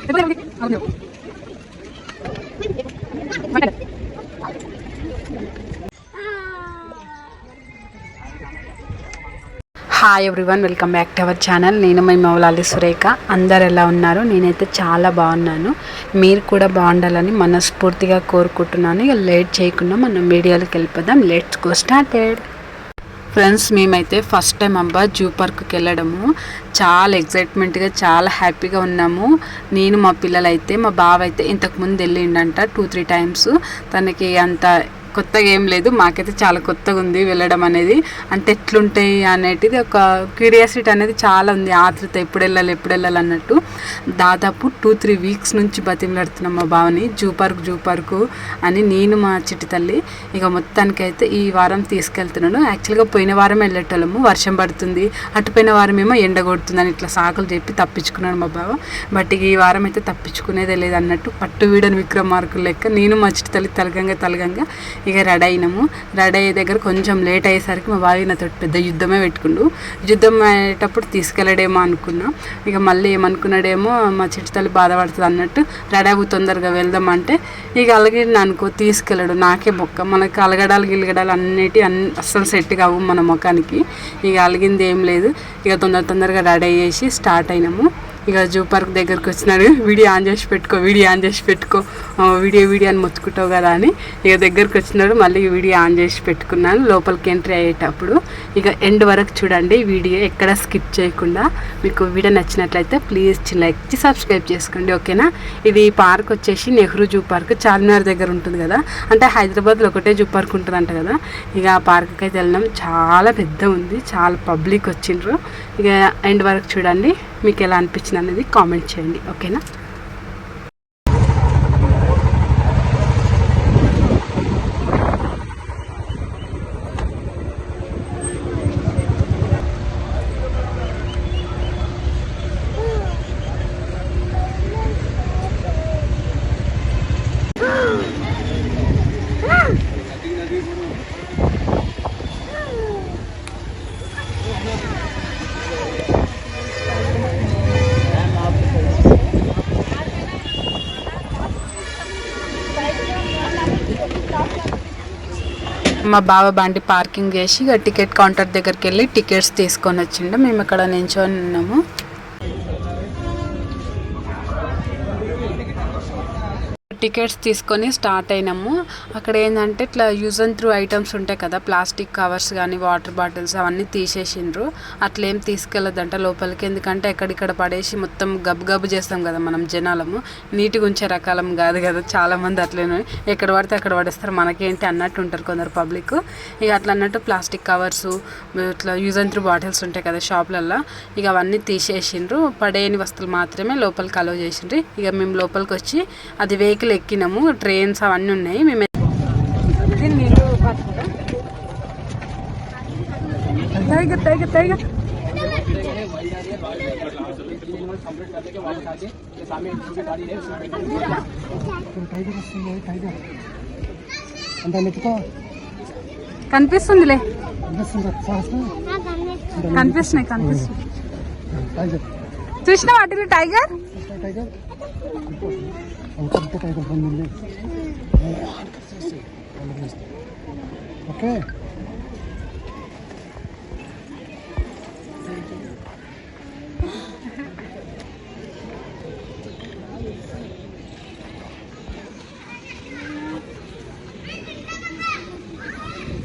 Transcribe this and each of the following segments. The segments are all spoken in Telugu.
Hi everyone, welcome back to our channel. నేను మీ మౌలాలి సురేఖ. అందరు ఎలా ఉన్నారు? నేనైతే చాలా బాగున్నాను. మీరు కూడా బాగుండాలని మనస్ఫూర్తిగా కోరుకుంటున్నాను. ఇక లేట్ చేయకుండా మనం వీడియోలోకి వెళ్ళిపోదాం. Let's go started. ఫ్రెండ్స్, మేమైతే ఫస్ట్ టైం జూ పార్క్కి వెళ్ళడము చాలా ఎక్సైట్మెంట్గా, చాలా హ్యాపీగా ఉన్నాము. నేను, మా పిల్లలైతే, మా బావ అయితే ఇంతకుముందు వెళ్ళిండంట 2-3 టైమ్స్. తనకి అంత కొత్తగా ఏం లేదు, మాకైతే చాలా కొత్తగా ఉంది వెళ్ళడం అనేది. అంటే ఎట్లుంటాయి అనేటిది ఒక క్యూరియాసిటీ అనేది చాలా ఉంది, ఆతృత ఎప్పుడు వెళ్ళాలి అన్నట్టు. దాదాపు 2-3 వీక్స్ నుంచి బతిమలాడుతున్నాం మా బావని జూ పార్కు అని. నేను మా చిట్టి తల్లి ఇక మొత్తానికైతే ఈ వారం తీసుకెళ్తున్నాను. యాక్చువల్గా పోయిన వారం వెళ్ళేటోళ్ళము, వర్షం పడుతుంది, అటుపోయిన వారం ఏమో ఎండ కొడుతుందని ఇట్లా సాకులు చెప్పి తప్పించుకున్నాను మా బావ. బట్ ఇక ఈ వారం అయితే తప్పించుకునేదే లేదు అన్నట్టు, పట్టు వీడని విక్రమార్కులు లెక్క నేను మా చిట్టి తల్లి తలగంగా ఇక రెడీ అయినాము. రెడీ అయ్యే దగ్గర కొంచెం లేట్ అయ్యేసరికి మా బావి నాతో పెద్ద యుద్ధమే పెట్టుకుండు. యుద్ధం అయ్యేటప్పుడు తీసుకెళ్ళడేమో అనుకున్నాం. ఇక మళ్ళీ ఏమనుకున్నాడేమో మా చిట్టి తల్లి బాధపడుతుంది అన్నట్టు రెడీ అవ్వు తొందరగా వెళ్దామంటే ఇక అలగిన అనుకో తీసుకెళ్ళాడు. నాకే బొక్క, మనకి గిలగడాలు అస్సలు సెట్ కావు మన ముఖానికి. ఇక అలిగింది ఏం లేదు. ఇక తొందరగా రెడీ అయ్యేసి స్టార్ట్ అయినాము. ఇక జూ పార్క్ దగ్గరికి వచ్చినాడు. వీడియో ఆన్ చేసి పెట్టుకో వీడియో అని మొత్తుకుంటావు కదా అని ఇక దగ్గరికి వచ్చినాడు. మళ్ళీ వీడియో ఆన్ చేసి పెట్టుకున్నాను లోపలికి ఎంట్రీ అయ్యేటప్పుడు. ఇక ఎండ్ వరకు చూడండి వీడియో, ఎక్కడ స్కిప్ చేయకుండా. మీకు వీడియో నచ్చినట్లయితే ప్లీజ్ లైక్ చేసి సబ్స్క్రైబ్ చేసుకోండి, ఓకేనా. ఇది పార్క్ వచ్చేసి నెహ్రూ జూ పార్క్, చార్మినార్ దగ్గర ఉంటుంది కదా. అంటే హైదరాబాద్లో ఒకటే జూ పార్క్ ఉంటుందంట కదా. ఇక ఆ పార్క్కి అయితే వెళ్ళినాం. చాలా పెద్ద ఉంది, చాలా పబ్లిక్ వచ్చిండ్రు. ఇక ఎండ్ వరకు చూడండి, మీకు ఎలా అనిపించింది అనేది కామెంట్ చేయండి, ఓకేనా. మా బావ బండి పార్కింగ్ చేసి ఇక టికెట్ కౌంటర్ దగ్గరికి వెళ్ళి టికెట్స్ తీసుకొని వచ్చిండు. మేము ఇక్కడ నించొని ఉన్నాము. టికెట్స్ తీసుకొని స్టార్ట్ అయినాము. అక్కడ ఏంటంటే ఇట్లా యూజ్ అండ్ త్రూ ఐటమ్స్ ఉంటాయి కదా, ప్లాస్టిక్ కవర్స్ కానీ వాటర్ బాటిల్స్ అవన్నీ తీసేసిండ్రు. అట్లా ఏం తీసుకెళ్ళదంట లోపలికి, ఎందుకంటే ఎక్కడిక్కడ పడేసి మొత్తం గబ్బు చేస్తాం కదా మనం జనాలము. నీట్గా ఉంచే రకాలం కాదు కదా, చాలామంది అట్లనే ఎక్కడ పడితే అక్కడ పడేస్తారు, మనకేంటి అన్నట్టు ఉంటారు కొందరు పబ్లిక్. ఇక అట్లా అన్నట్టు ప్లాస్టిక్ కవర్స్, ఇట్లా యూజ్ అండ్ త్రూ బాటిల్స్ ఉంటాయి కదా షాప్లల్లో, ఇక అవన్నీ తీసేసిండ్రు. పడేయని వస్తువులు మాత్రమే లోపలికి అలౌ చేసిండ్రు. ఇక మేము లోపలికి వచ్చి అది వెహికల్ ఎక్కినాము. ట్రైన్స్ అవన్నీ ఉన్నాయి. మేము కనిపిస్తుందిలే, కనిపిస్తున్నాయి. చూసిన వాటిలో టైగర్ ఓకే.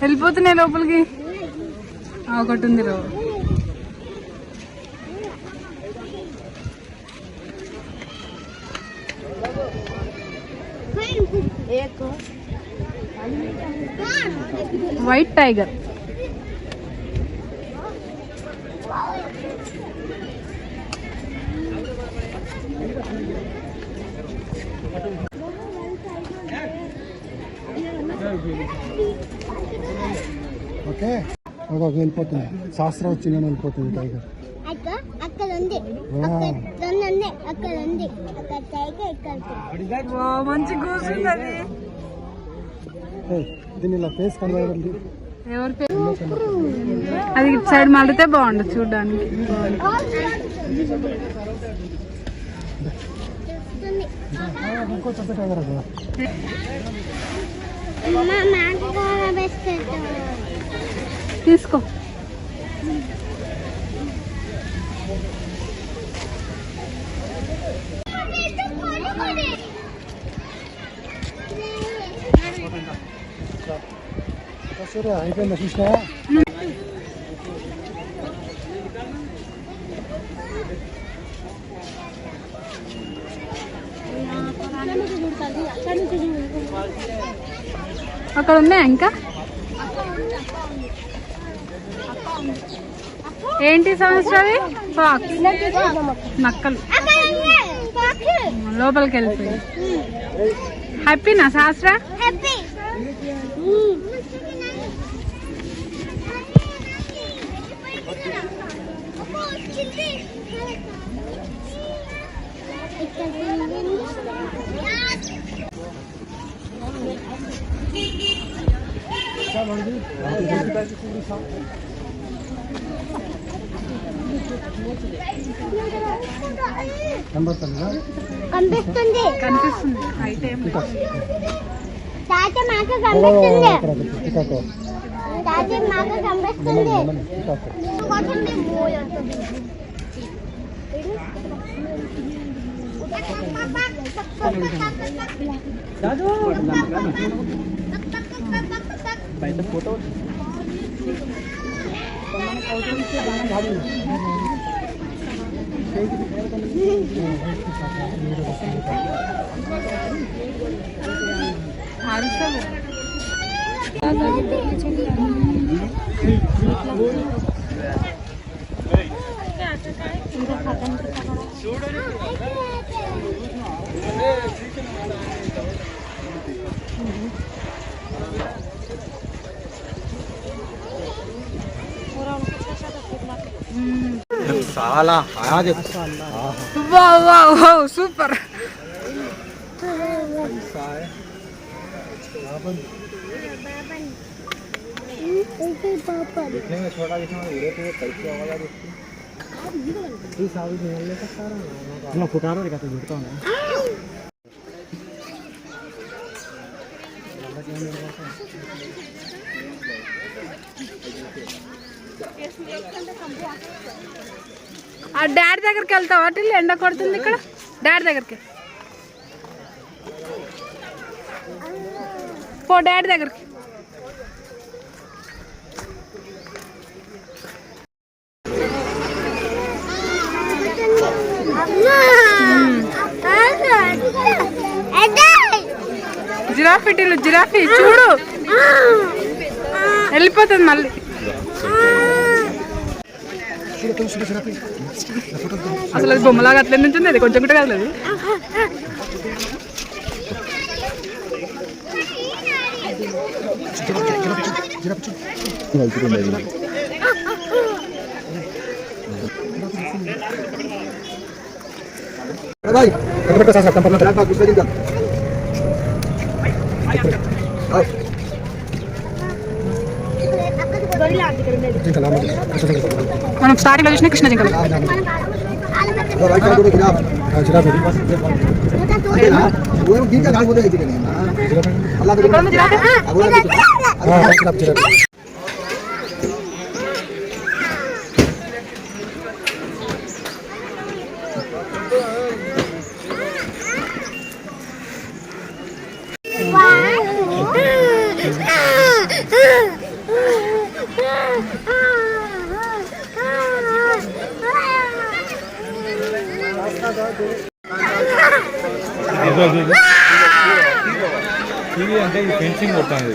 వెళ్ళిపోతున్నాయి లోపలికి. ఒకటి ఉంది రో. White tiger. ఓకే, వెళ్ళిపోతుంది. శాస్త్రం వచ్చిందని వెళ్ళిపోతుంది టైగర్. మంచి కూర్చుంది అది. దీని ఇలా ఫేస్ కనబడండి. ఎవరి పేరు? అది ఇటు సైడ్ మళ్ళితే బాగుండదు చూడడానికి. ఇంకొంచెం పెట్టారు కదా. తీసుకో. సరే అయిపోయిందా చూసినా? అక్కడ ఉన్నాయా ఇంకా? ఏంటి సంవత్సరాలు? నక్కలు లోపలికి వెళ్ళిపోయి. హ్యాపీనా శాస్త్ర? కనిపిస్తుంది కనిపిస్తుంది. అయితే ఫోటో చాలా సూపర్. देखने में छोटा दिखना उड़े तो कैसे आवाज आ रही है सारी निकल ले सकता है ना फुकारो देखा तो जुड़ता हूं ఆ డాడీ దగ్గరికి వెళ్తావా? టిల్లు ఎండ కొడుతుంది ఇక్కడ. డాడీ దగ్గరికి పో. డాడీ దగ్గరికి జిరాఫీ. టిల్లు జిరాఫీ చూడు వెళ్ళిపోతుంది మళ్ళీ. అసలు అది బొమ్మలాగా అట్లే నుంచి అది కొంచెం కూడా కదలేదు. మనం స్టార్టింగ్ లో చూసిన కృష్ణ జింకలు. అంటే ఫెన్సింగ్ కొట్టాను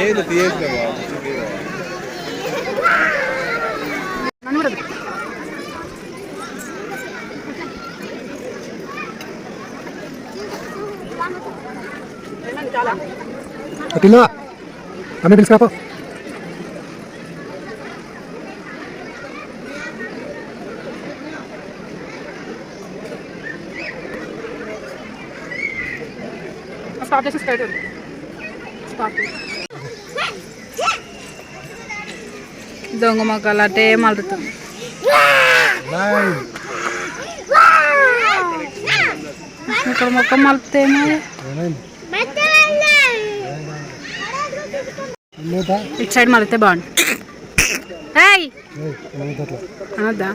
ఏది తీయట్లేదు. అన్నీ తీసుకురాపో. స్టాప్ చేసి స్ట్రైట్ స్టాప్. దొంగ మొక్కలు అటే మలుతుంది. ఇక్కడ మొక్క మలుపుతేమో ఇటు సైడ్ మలితే బాగుంది. అనొద్దా?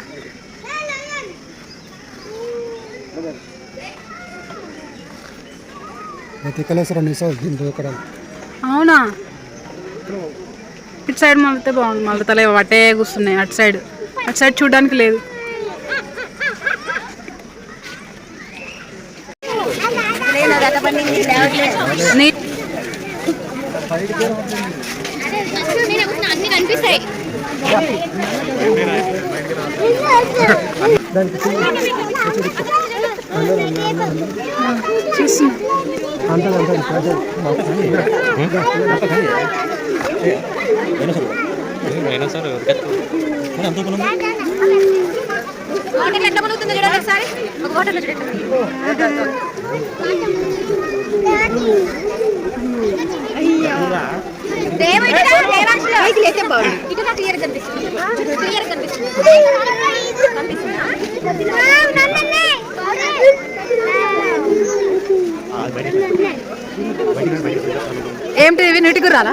అవునా? ఇటు సైడ్ మలితే బాగుంది. మళ్ళీ వట్టే కూర్చున్నాయి. అటు సైడ్ చూడడానికి లేదు. అన్ని కనిపిస్తాయి. వాటర్ ఎట్లా పడుతుంది చూడండి ఒకసారి. ఒక వాటర్ ఏంటి ఇవి? నీటి గుర్రాలా?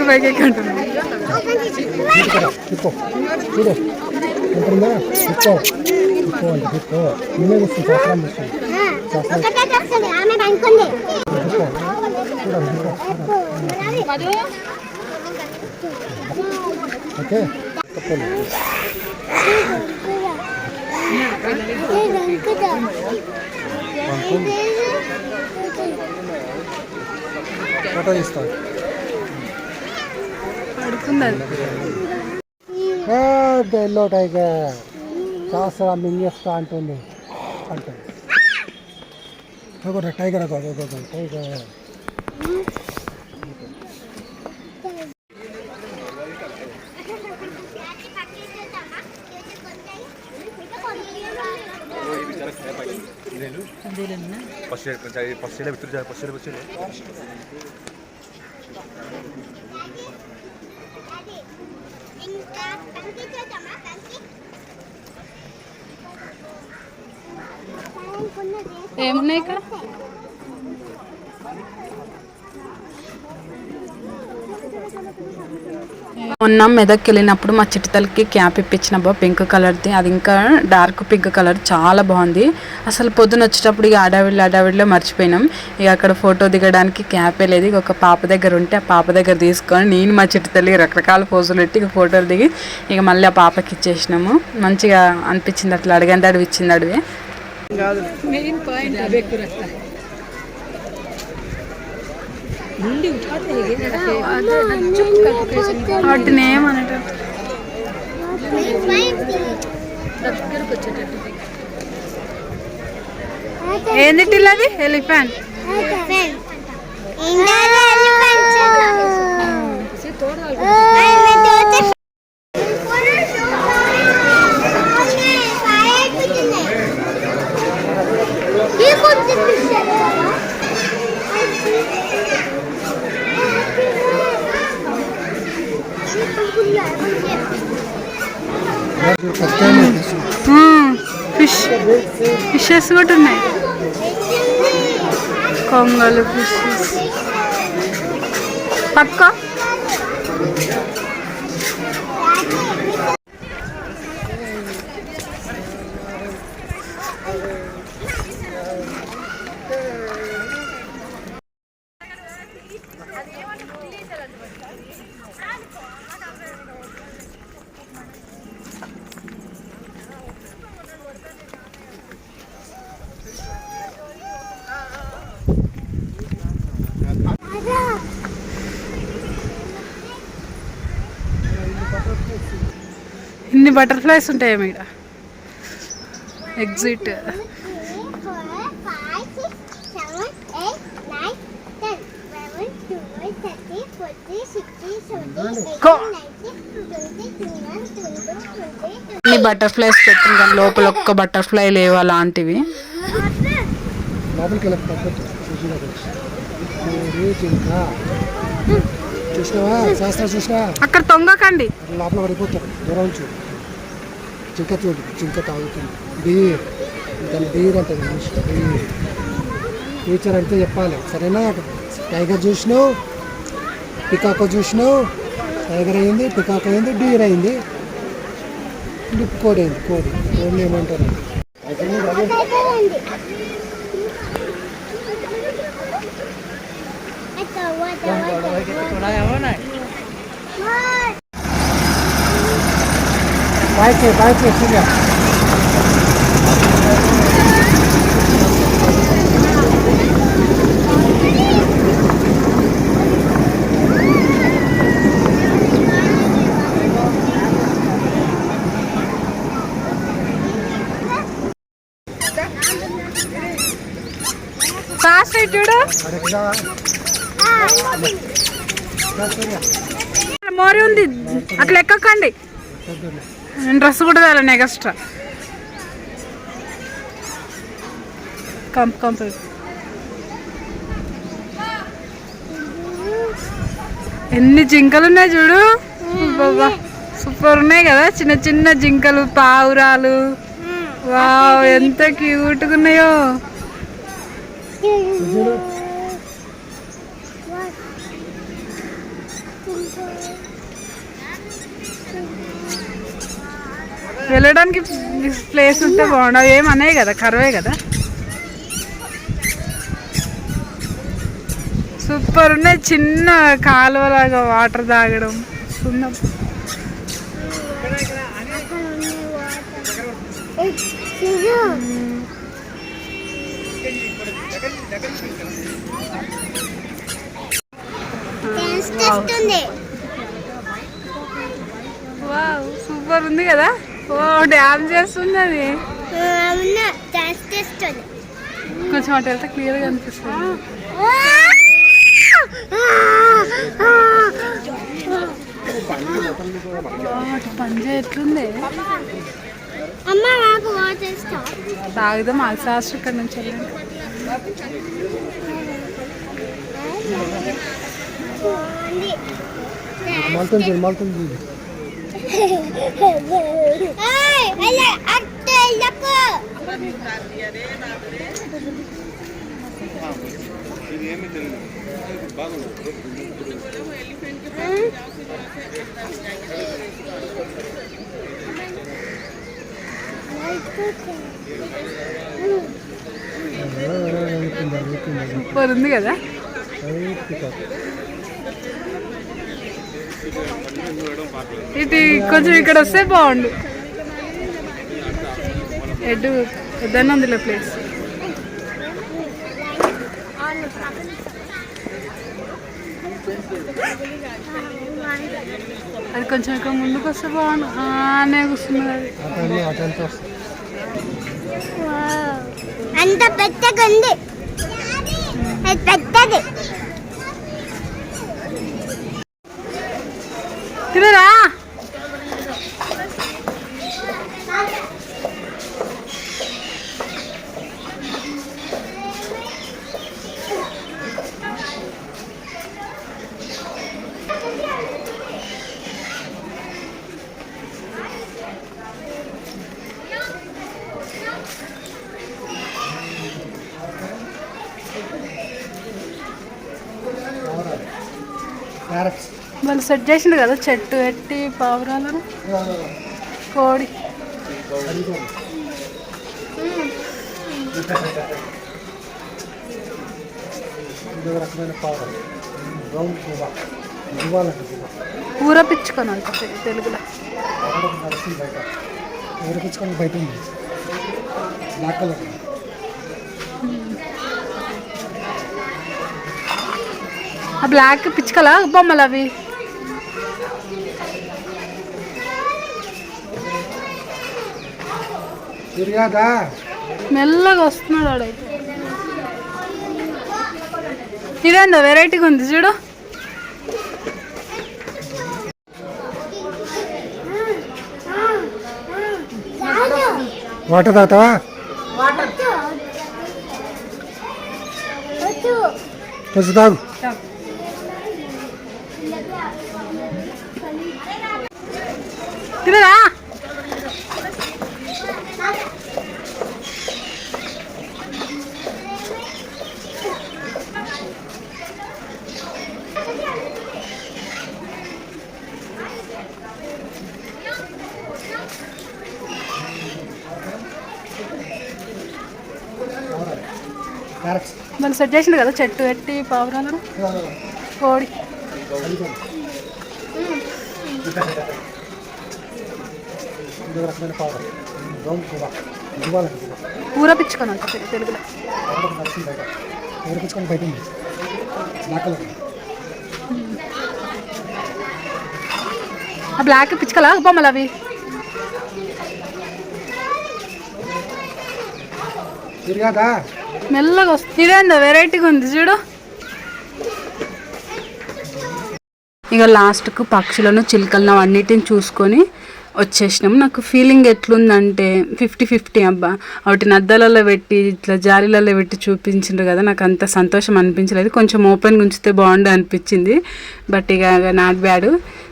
పైకి అంటున్నా. ఫోటో ఇస్తాను. ఎల్లో టైగర్ శాస్త్ర మింగేస్తా అంటుంది. టైగర్ టైగర్ ఏమున్నాయి ఇక్కడ? మొన్న మెదక్కి వెళ్ళినప్పుడు మా చిట్టుతలకి క్యాప్ ఇప్పించినబ్బా పింక్ కలర్ది. అది ఇంకా డార్క్ పింక్ కలర్, చాలా బాగుంది. అసలు పొద్దున వచ్చేటప్పుడు ఇక అడావిడిలో మర్చిపోయినాం. ఇక అక్కడ ఫోటో దిగడానికి క్యాపే లేదు. ఇక ఒక పాప దగ్గర ఉంటే ఆ పాప దగ్గర తీసుకొని నేను మా చిట్టుతల్లి రకరకాల పోజులు పెట్టి ఇక ఫోటోలు దిగి ఇక మళ్ళీ ఆ పాపకి ఇచ్చేసినాము. మంచిగా అనిపించింది. అట్లా అడిగంటే అడివి ఇచ్చింది. అడివి వాటిని ఏమనట ఏంది టిల్లది? ఎలిఫెంట్. ఫిషెస్ కూడా ఉన్నాయి. కొంగలు ఫిషెస్ పట్టుకో. ఇన్ని బటర్ఫ్లైస్ ఉంటాయేమో ఇక్కడ. ఎగ్జిట్ ఇన్ని బటర్ఫ్లైస్ పెట్టిన కానీ లోపల ఒక్క బటర్ఫ్లై లేవు అలాంటివి. లోపలికి వెళ్ళక పక్కకు చూసినా చింత చూసినావా శాస్త్రం చూసినావా అక్కడ తొంగకండి, లోపల పడిపోతారు దూరం చూ చింక చూడు చింక తాగుతుంది డీర్ దాని డీర్ అంటుంది డీర్ ఫ్యూచర్ అంటే చెప్పాలి సరేనా. టైగర్ చూసినావు, పికాకో చూసినావు, టైగర్ అయింది, పికాక్ అయింది, డీర్ అయింది, లిప్ కోడ్ అయింది. కోడ్ ఏమంటారు బాయ్ సూర్య. ఫాస్ట్ చూడు, మోరీ ఉంది అట్లా ఎక్కకండి. నేను డ్రెస్ కూడా తేలే నెక్స్ట్ కంప్ ఎన్ని జింకలు ఉన్నాయి చూడు, బాబా సూపర్ ఉన్నాయి కదా. చిన్న చిన్న జింకలు, పావురాలు, వావ్ ఎంత క్యూట్గా ఉన్నాయో. వెళ్ళడానికి ప్లేస్ ఉంటే బాగుండవు, ఏమన్నాయి కదా కరువే కదా. సూపర్ ఉన్నాయి, చిన్న కాలువలాగా వాటర్ తాగడం సున్నం. వావ్ సూపర్ ఉంది కదా. ఓ డ్యామ్ చేస్తుంది అది, కొంచెం అటు వెళ్తే క్లియర్గా అనిపిస్తుంది. పంజా ఎట్లుంది తాగుదాం ఆల్సాస్ట్ ఇక్కడ నుంచి వెళ్ళండి. సూపర్ ఉంది కదా. ఇది కొంచెం ఇక్కడ వస్తే బాగుండు. ఎడ్డు ఎద్దన్నా ఉందిలే ప్లేస్. అది కొంచెం ఇక్కడ ముందుకు వస్తే బాగుండు. అనే కూర్చున్నది అది. అంత పెద్దగా ఉంది, పెద్దది. తినరా వాళ్ళు సెట్ చేసిండు కదా చెట్టు ఎట్టి పావురాలను కోడి. ఊర పిచ్చుకొని అంట తెలుగులో. ఊరపించుకొని బయట ఉంది బ్లాక్ కలర్. ఆ బ్లాక్ పిచ్చుకలా బొమ్మలు అవి. మెల్లగా వస్తున్నాడు ఆడైతే. ఇదేందో వెరైటీగా ఉంది చూడు. వాటర్ తాగుతావా? కొంచెం తాగు. తినరా క్యారెట్స్ మళ్ళీ సెట్ చేసిండు కదా చెట్టు పెట్టి పావురాలను కోడి ఇది ఒక రకమైన పౌడర్ రౌండ్ గువ్వ గువ్వాలంటే గువ్వ ఊర పిచ్చుకొని అంట తెలుగులో. పౌడర్ నచ్చింది బయట ఊరిపించుకొని బయట ఉంది నాకలు ఆ బ్లాక్ పిచ్చుకలా బొమ్మలు అవి తిరిగాదా మెల్లగా వస్తుంది. ఇదేందో వెరైటీగా ఉంది చూడు. ఇక లాస్ట్కు పక్షులను చిలుకలను అన్నిటిని చూసుకొని వచ్చేసినాం. నాకు ఫీలింగ్ ఎట్లుందంటే 50-50 అబ్బా. వాటిని అద్దాలలో పెట్టి ఇట్లా జాలీలలో పెట్టి చూపించిండ్రు కదా, నాకు అంత సంతోషం అనిపించలేదు. కొంచెం ఓపెన్గా ఉంచితే బాగుండు అనిపించింది. బట్ ఇక నాట్ బ్యాడ్,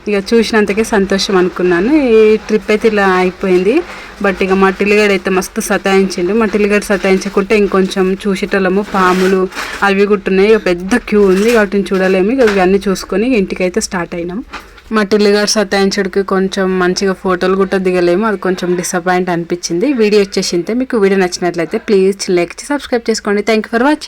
ఇక చూసినంతకే సంతోషం అనుకున్నాను. ఈ ట్రిప్ అయితే ఇలా అయిపోయింది. బట్ ఇక మా టిల్లిగడ్ అయితే మస్తు సతాయించిండు. మా టిల్లిగడ్ సతాయించకుంటే ఇంకొంచెం చూసేటోళ్ళము. పాములు అవి గుట్టున్నాయి, ఇక పెద్ద క్యూ ఉంది, వాటిని చూడలేము. ఇక ఇవన్నీ చూసుకొని ఇంటికైతే స్టార్ట్ అయినాం. మా టిల్లిగడ్ సతాయించుడికి కొంచెం మంచిగా ఫోటోలు కూడా దిగలేము, అది కొంచెం డిసప్పాయింట్ అనిపించింది. వీడియో వచ్చేసింటే మీకు వీడియో నచ్చినట్లయితే ప్లీజ్ లైక్ సబ్స్క్రైబ్ చేసుకోండి. Thank you for watching.